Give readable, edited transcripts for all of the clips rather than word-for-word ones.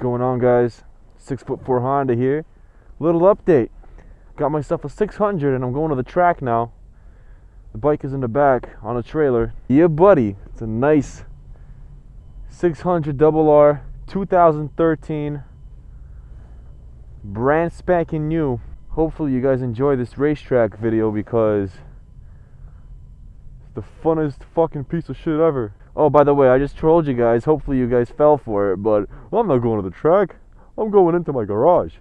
going on, guys? 6'4" Honda here. Little update. Got myself a 600 and I'm going to the track now. The bike is in the back on a trailer. Yeah, buddy. It's a nice 600 RR 2013. Brand spanking new. Hopefully you guys enjoy this racetrack video because it's the funnest fucking piece of shit ever. Oh, by the way, I just trolled you guys. Hopefully you guys fell for it, but I'm not going to the track. I'm going into my garage.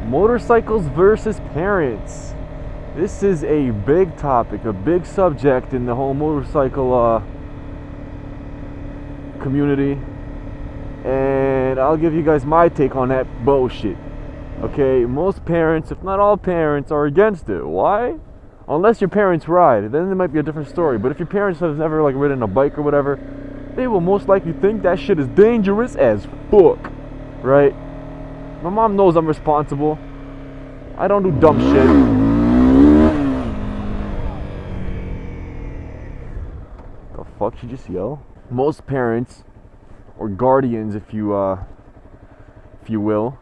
Motorcycles versus parents. This is a big topic, a big subject in the whole motorcycle community. And I'll give you guys my take on that bullshit. Okay, most parents, if not all parents, are against it. Why? Unless your parents ride, then it might be a different story. But if your parents have never ridden a bike or whatever, they will most likely think that shit is dangerous as fuck, right? My mom knows I'm responsible. I don't do dumb shit. The fuck she just yell? Most parents, or guardians, if you will,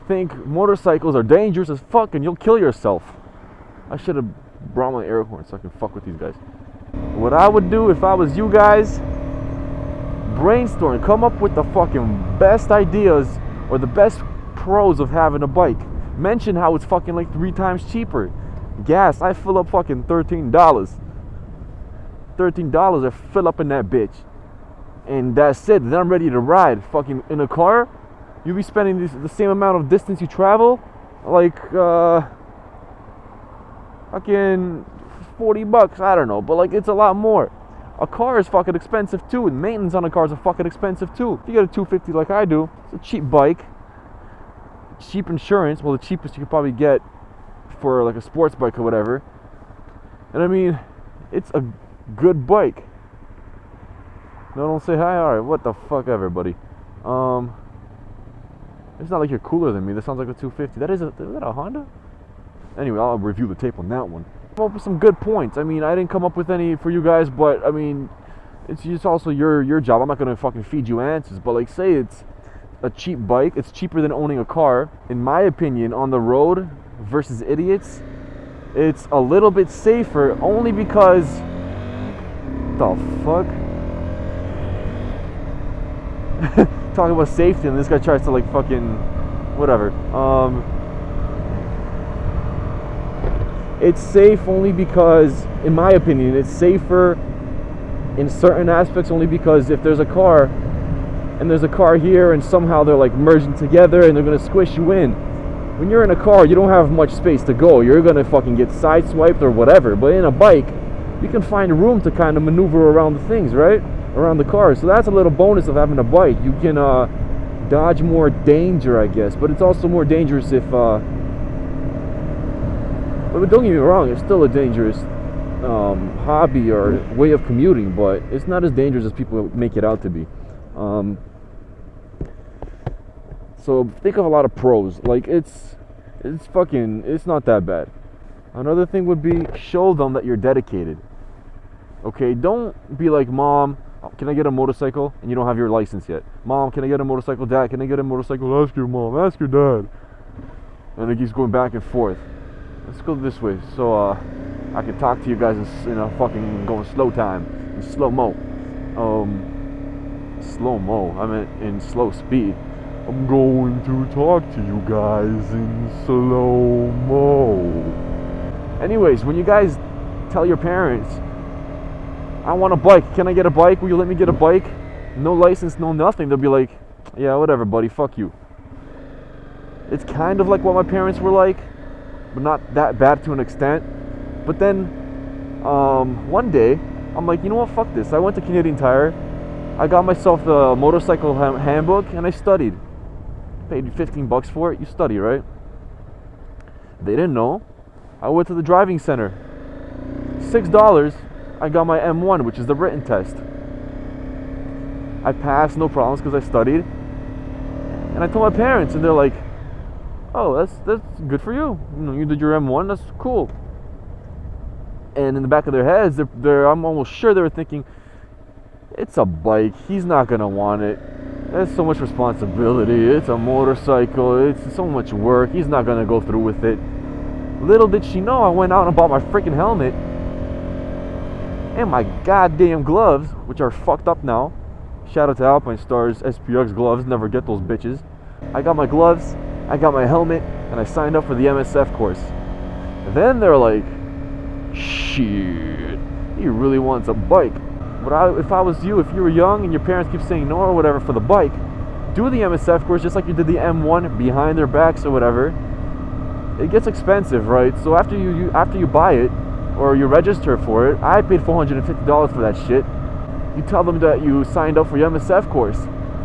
think motorcycles are dangerous as fuck and you'll kill yourself. I should have brought my air horn so I can fuck with these guys. What I would do if I was you guys, brainstorm, come up with the fucking best ideas or the best pros of having a bike. Mention how it's fucking like 3 times cheaper. Gas, I fill up fucking $13. $13 I fill up in that bitch. And that's it, then I'm ready to ride. Fucking in a car, you be spending the same amount of distance you travel, like fucking $40, I don't know, but like it's a lot more. A car is fucking expensive too, and maintenance on a car is fucking expensive too. If you get a 250 like I do, it's a cheap bike, cheap insurance, well the cheapest you could probably get for like a sports bike or whatever. And I mean, it's a good bike. No, don't say hi. Alright, what the fuck ever, buddy. It's not like you're cooler than me. That sounds like a 250. Is that a Honda? Anyway, I'll review the tape on that one. Come up with some good points. I mean, I didn't come up with any for you guys, but I mean, it's just also your job. I'm not gonna fucking feed you answers, but like, say it's a cheap bike. It's cheaper than owning a car. In my opinion, on the road versus idiots, it's a little bit safer only because the fuck. Talking about safety, and this guy tries to like fucking whatever. It's safe only because, in my opinion, it's safer in certain aspects only because if there's a car and there's a car here and somehow they're like merging together and they're gonna squish you in. When you're in a car, you don't have much space to go. You're gonna fucking get sideswiped or whatever. But in a bike, you can find room to kind of maneuver around the things, right? Around the car. So that's a little bonus of having a bike. You can dodge more danger, I guess. But it's also more dangerous if but don't get me wrong, it's still a dangerous hobby or way of commuting, but it's not as dangerous as people make it out to be. So think of a lot of pros. Like it's not that bad. Another thing would be show them that you're dedicated. Okay, don't be like, Mom, can I get a motorcycle? And you don't have your license yet. Mom, can I get a motorcycle? Dad, can I get a motorcycle? Ask your mom, ask your dad. And it keeps going back and forth. Let's go this way so I can talk to you guys in a fucking going slow time, in slow-mo. Slow-mo, I meant in slow speed. I'm going to talk to you guys in slow-mo. Anyways, when you guys tell your parents, I want a bike, can I get a bike? Will you let me get a bike? No license, no nothing. They'll be like, yeah, whatever, buddy, fuck you. It's kind of like what my parents were like, but not that bad to an extent. But then one day I'm like, you know what, fuck this. I went to Canadian Tire, I got myself the motorcycle handbook, and I studied. Paid $15 for it. You study, right? They didn't know. I went to the driving center, $6. I got my M1, which is the written test. I passed, no problems, because I studied. And I told my parents, and they're like, oh, that's good for you. You know, you did your M1, that's cool. And in the back of their heads, I'm almost sure they were thinking, It's a bike. He's not gonna want it. There's so much responsibility. It's a motorcycle. It's so much work. He's not gonna go through with it. Little did she know I went out and bought my freaking helmet and my goddamn gloves, which are fucked up now. Shout out to Alpine Stars SPX gloves. Never get those bitches. I got my gloves, I got my helmet, and I signed up for the MSF course. Then they're like, shit, he really wants a bike. But if I was you, if you were young and your parents keep saying no or whatever for the bike, do the MSF course just like you did the M1 behind their backs or whatever. It gets expensive, right? So after you buy it or you register for it, I paid $450 for that shit. You tell them that you signed up for your MSF course.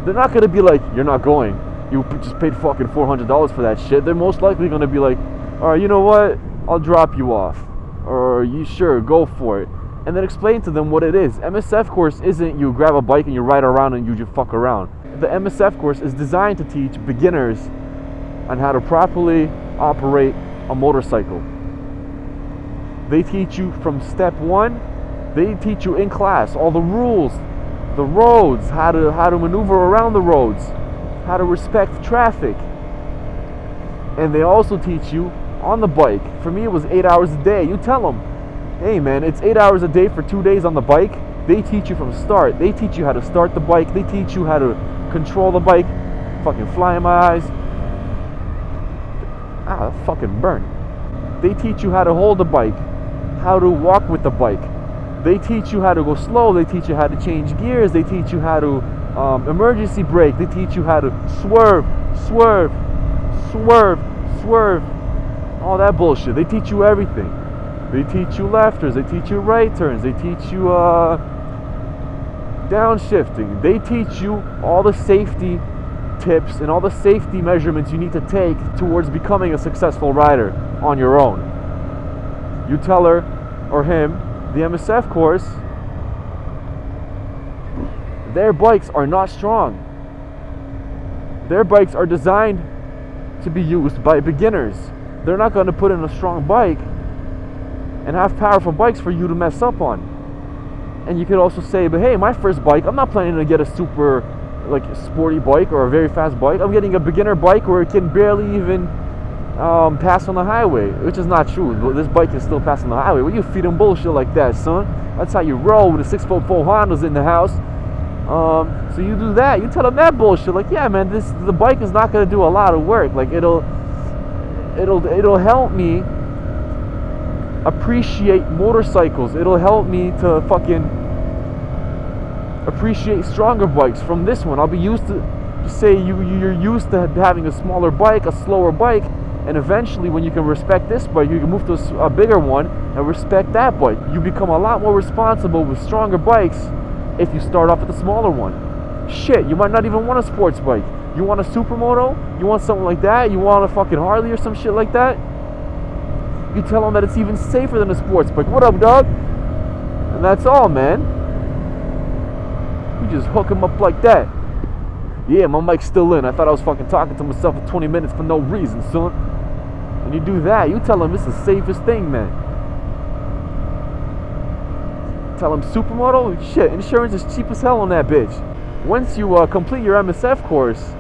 They're not gonna be like, you're not going. You just paid fucking $400 for that shit. They're most likely gonna be like, all right, you know what? I'll drop you off. Or you sure, go for it. And then explain to them what it is. MSF course isn't you grab a bike and you ride around and you just fuck around. The MSF course is designed to teach beginners on how to properly operate a motorcycle. They teach you from step one. They teach you in class all the rules, the roads, how to maneuver around the roads, how to respect traffic. And they also teach you on the bike. For me, it was 8 hours a day. You tell them, hey man, it's 8 hours a day for 2 days on the bike. They teach you from start. They teach you how to start the bike. They teach you how to control the bike. Fucking fly in my eyes. Ah, that fucking burn. They teach you how to hold the bike, how to walk with the bike. They teach you how to go slow. They teach you how to change gears. They teach you how to emergency brake. They teach you how to swerve, swerve, swerve, swerve. All that bullshit. They teach you everything. They teach you left turns. They teach you right turns. They teach you downshifting. They teach you all the safety tips and all the safety measurements you need to take towards becoming a successful rider on your own. You tell her or him the MSF course, their bikes are not strong. Their bikes are designed to be used by beginners. They're not going to put in a strong bike and have powerful bikes for you to mess up on. And you could also say, but hey, my first bike, I'm not planning to get a super like sporty bike or a very fast bike. I'm getting a beginner bike where it can barely even pass on the highway, which is not true. This bike can still pass on the highway. Well, you feed them bullshit like that, son. That's how you roll with a 6'4" Honda's in the house. So you do that. You tell them that bullshit. Like, yeah, man, the bike is not gonna do a lot of work. Like, it'll help me appreciate motorcycles. It'll help me to fucking appreciate stronger bikes from this one. I'll be used to, say you're used to having a smaller bike, a slower bike. And eventually, when you can respect this bike, you can move to a bigger one and respect that bike. You become a lot more responsible with stronger bikes if you start off with a smaller one. Shit, you might not even want a sports bike. You want a supermoto? You want something like that? You want a fucking Harley or some shit like that? You tell them that it's even safer than a sports bike. What up, dog? And that's all, man. You just hook them up like that. Yeah, my mic's still in. I thought I was fucking talking to myself for 20 minutes for no reason, son. And you do that, you tell them it's the safest thing, man. Tell them supermoto, shit, insurance is cheap as hell on that bitch. Once you complete your MSF course,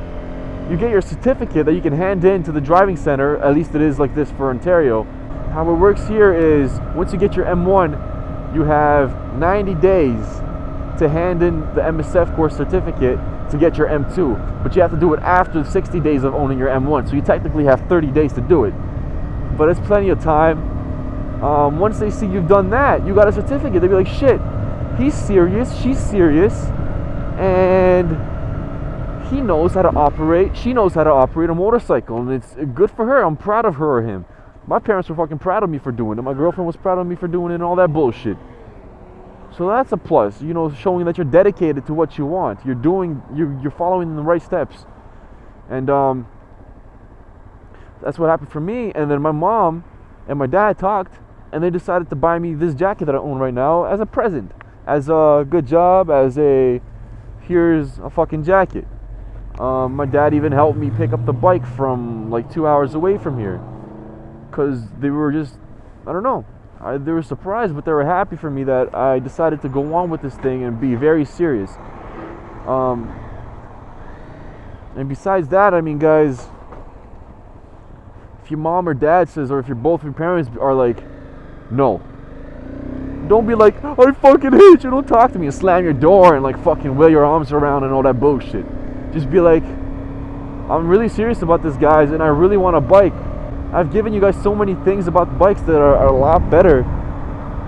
you get your certificate that you can hand in to the driving center. At least it is like this for Ontario. How it works here is, once you get your M1, you have 90 days to hand in the MSF course certificate to get your M2, but you have to do it after 60 days of owning your M1, so you technically have 30 days to do it, but it's plenty of time. Once they see you've done that, you got a certificate, they'll be like, shit, he's serious, she's serious, and he knows how to operate, she knows how to operate a motorcycle, and it's good for her. I'm proud of her or him. My parents were fucking proud of me for doing it. My girlfriend was proud of me for doing it and all that bullshit. So that's a plus, you know, showing that you're dedicated to what you want. You're following the right steps. And that's what happened for me. And then my mom and my dad talked, and they decided to buy me this jacket that I own right now as a present, as a good job, as a, here's a fucking jacket. My dad even helped me pick up the bike from like 2 hours away from here, because they were just, I don't know, They were surprised, but they were happy for me that I decided to go on with this thing and be very serious. And besides that, I mean, guys, if your mom or dad says, or if both of your parents are like, no, don't be like, I fucking hate you, don't talk to me, and slam your door and like fucking wheel your arms around and all that bullshit. Just be like, I'm really serious about this, guys, and I really want a bike. I've given you guys so many things about bikes that are a lot better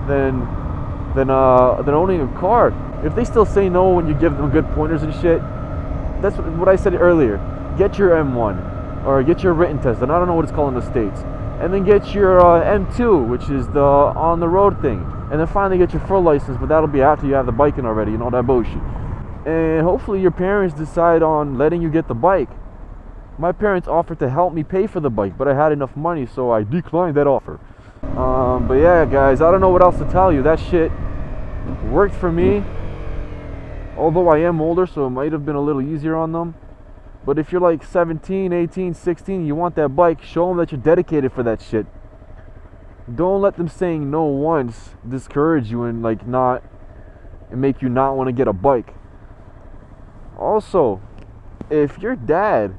than owning a car. If they still say no when you give them good pointers and shit, that's what I said earlier. Get your M1 or get your written test, and I don't know what it's called in the States, and then get your M2, which is the on the road thing, and then finally get your full license, but that'll be after you have the biking already and all that bullshit. And hopefully your parents decide on letting you get the bike. My parents offered to help me pay for the bike, but I had enough money, so I declined that offer. But yeah, guys, I don't know what else to tell you. That shit worked for me, although I am older, so it might have been a little easier on them. But if you're like 17, 18, 16, you want that bike, show them that you're dedicated for that shit. Don't let them saying no once discourage you and like not and make you not want to get a bike. Also, if your dad,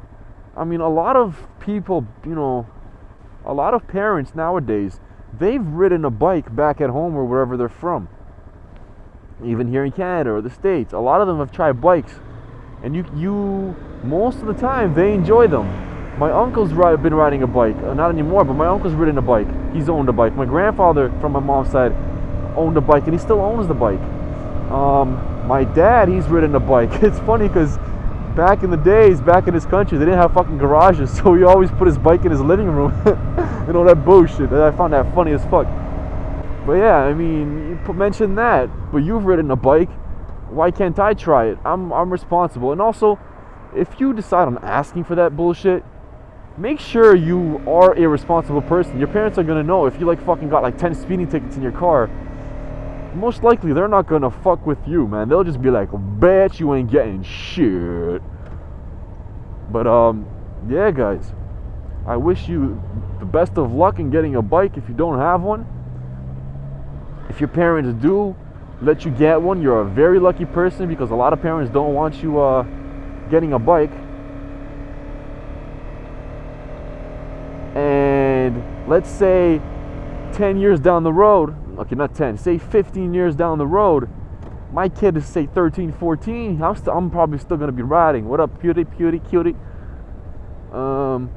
I mean, a lot of people, you know, a lot of parents nowadays, they've ridden a bike back at home or wherever they're from. Even here in Canada or the States, a lot of them have tried bikes, and you most of the time they enjoy them. My uncle's been riding a bike, not anymore, but my uncle's ridden a bike. He's owned a bike. My grandfather from my mom's side owned a bike, and he still owns the bike. My dad, he's ridden a bike. It's funny because back in the days, back in this country, they didn't have fucking garages, so he always put his bike in his living room and all that bullshit. I found that funny as fuck. But yeah, I mean, you mentioned that, but you've ridden a bike. Why can't I try it? I'm responsible. And also, if you decide on asking for that bullshit, make sure you are a responsible person. Your parents are gonna know if you like fucking got like 10 speeding tickets in your car. Most likely they're not gonna fuck with you, man. They'll just be like, bet you ain't getting shit. But yeah, guys, I wish you the best of luck in getting a bike if you don't have one. If your parents do let you get one, you're a very lucky person, because a lot of parents don't want you getting a bike. And let's say 10 years down the road, okay, not 10, say 15 years down the road, my kid is say 13, 14, I'm probably still going to be riding. What up, cutie? I'm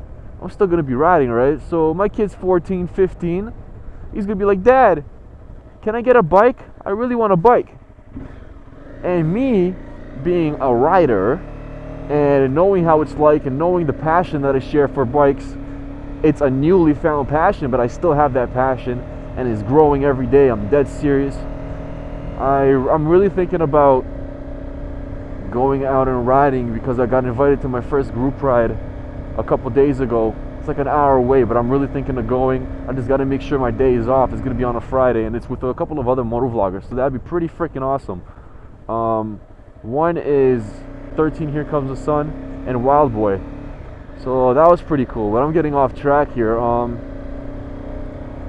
still going to be riding, right? So my kid's 14, 15, he's going to be like, Dad, can I get a bike? I really want a bike. And me being a rider and knowing how it's like and knowing the passion that I share for bikes, it's a newly found passion, but I still have that passion and it's growing every day. I'm dead serious. I'm really thinking about going out and riding because I got invited to my first group ride a couple days ago. It's like an hour away, but I'm really thinking of going. I just got to make sure my day is off. It's going to be on a Friday, and it's with a couple of other motovloggers, so that'd be pretty freaking awesome. One is 13 Here Comes the Sun and Wild Boy. So that was pretty cool, but I'm getting off track here.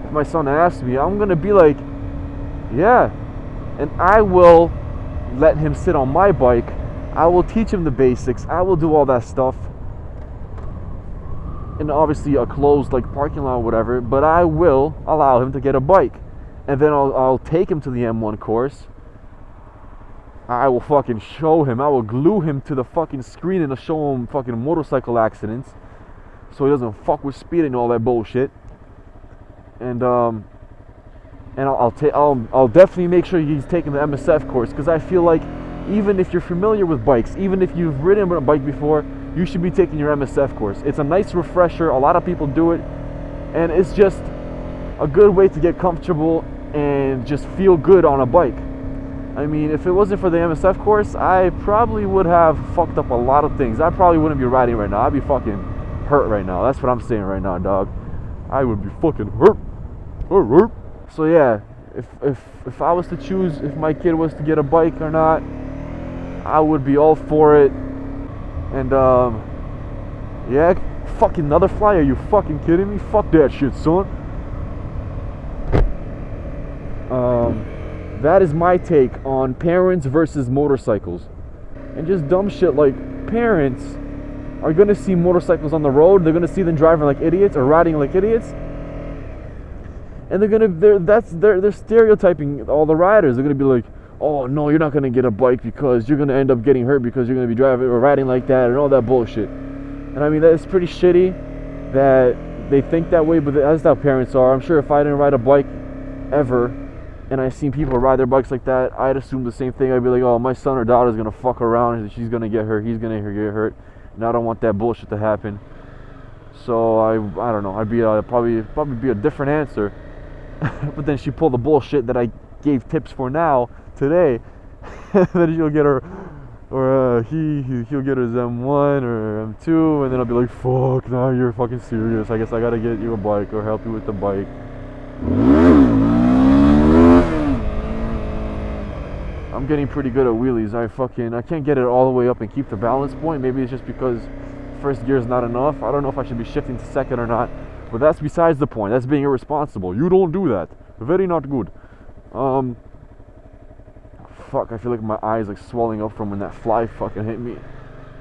If my son asks me, I'm going to be like, yeah, and I will let him sit on my bike. I will teach him the basics. I will do all that stuff. In obviously a closed like parking lot or whatever, but I will allow him to get a bike, and then I'll take him to the M1 course. I will fucking show him. I will glue him to the fucking screen and show him fucking motorcycle accidents, so he doesn't fuck with speed and all that bullshit. And I'll definitely make sure he's taking the MSF course, because I feel like even if you're familiar with bikes, even if you've ridden a bike before, you should be taking your MSF course. It's a nice refresher. A lot of people do it, and it's just a good way to get comfortable and just feel good on a bike. I mean, if it wasn't for the MSF course, I probably would have fucked up a lot of things. I probably wouldn't be riding right now. I'd be fucking hurt right now. That's what I'm saying right now, dog. I would be fucking hurt. So yeah, if I was to choose if my kid was to get a bike or not, I would be all for it. And yeah, fucking another fly, are you fucking kidding me? Fuck that shit, son. that is my take on parents versus motorcycles. And just dumb shit like parents are gonna see motorcycles on the road, they're gonna see them driving like idiots or riding like idiots, and they're stereotyping all the riders. They're gonna be like, oh no, you're not gonna get a bike because you're gonna end up getting hurt because you're gonna be driving or riding like that and all that bullshit. And I mean, that's pretty shitty that they think that way, but that's how parents are. I'm sure if I didn't ride a bike ever and I seen people ride their bikes like that, I'd assume the same thing. I'd be like, oh, my son or daughter's gonna fuck around and she's gonna get hurt, he's gonna get hurt, and I don't want that bullshit to happen. So I don't know, I'd be probably be a different answer. But then she pulled the bullshit that I gave tips for now today. Then she'll get her, or he'll get his M1 or M2, and then I'll be like, fuck, now you're fucking serious, I guess I gotta get you a bike or help you with the bike. I'm getting pretty good at wheelies. I can't get it all the way up and keep the balance point. Maybe it's just because first gear is not enough. I don't know if I should be shifting to second or not, but that's besides the point. That's being irresponsible. You don't do that. Very not good. Fuck, I feel like my eyes like swelling up from when that fly fucking hit me.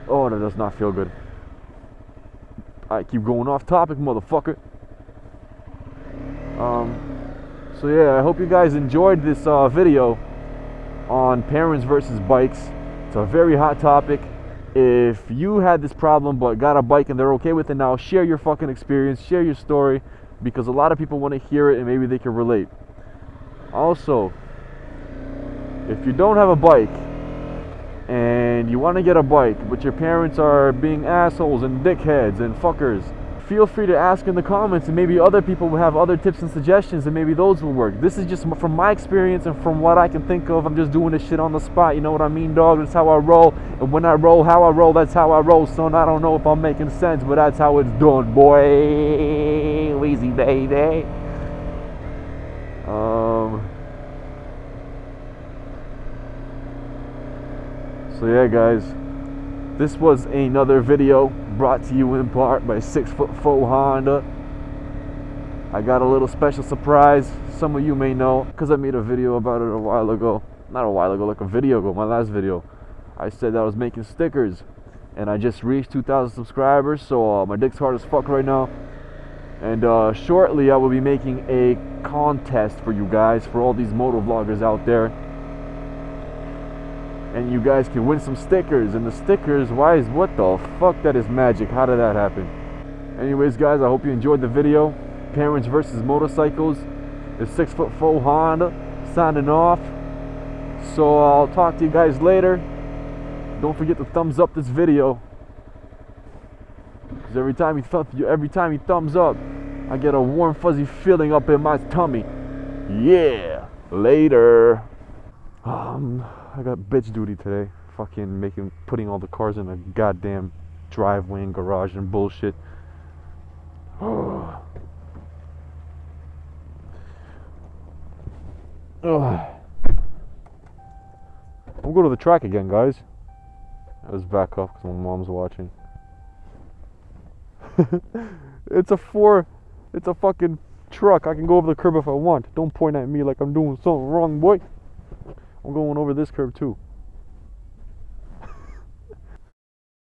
Oh, that does not feel good. I keep going off topic, motherfucker. So yeah, I hope you guys enjoyed this video on parents versus bikes. It's a very hot topic. If you had this problem but got a bike and they're okay with it now, share your fucking experience, share your story, because a lot of people want to hear it and maybe they can relate. Also, if you don't have a bike and you want to get a bike but your parents are being assholes and dickheads and fuckers, feel free to ask in the comments, and maybe other people will have other tips and suggestions and maybe those will work. This is just from my experience and from what I can think of. I'm just doing this shit on the spot, you know what I mean, dog? That's how I roll, and when I roll, how I roll, that's how I roll, son. I don't know if I'm making sense, but that's how it's done, boy. Easy, baby. So yeah, guys, this was another video brought to you in part by 6'4" Honda. I got a little special surprise. Some of you may know, because I made a video about it a while ago. Not a while ago, like a video ago, my last video. I said that I was making stickers, and I just reached 2,000 subscribers, so my dick's hard as fuck right now. And shortly I will be making a contest for you guys, for all these motovloggers out there. And you guys can win some stickers. And the stickers, what the fuck, that is magic. How did that happen? Anyways, guys, I hope you enjoyed the video. Parents versus motorcycles. It's 6'4" Honda signing off. So I'll talk to you guys later. Don't forget to thumbs up this video, because every time you thumbs up, I get a warm fuzzy feeling up in my tummy. Yeah. Later. I got bitch duty today. Fucking putting all the cars in a goddamn driveway and garage and bullshit. I'm going to the track again, guys. I was back up because my mom's watching. It's a fucking truck. I can go over the curb if I want. Don't point at me like I'm doing something wrong, boy. I'm going over this curb too.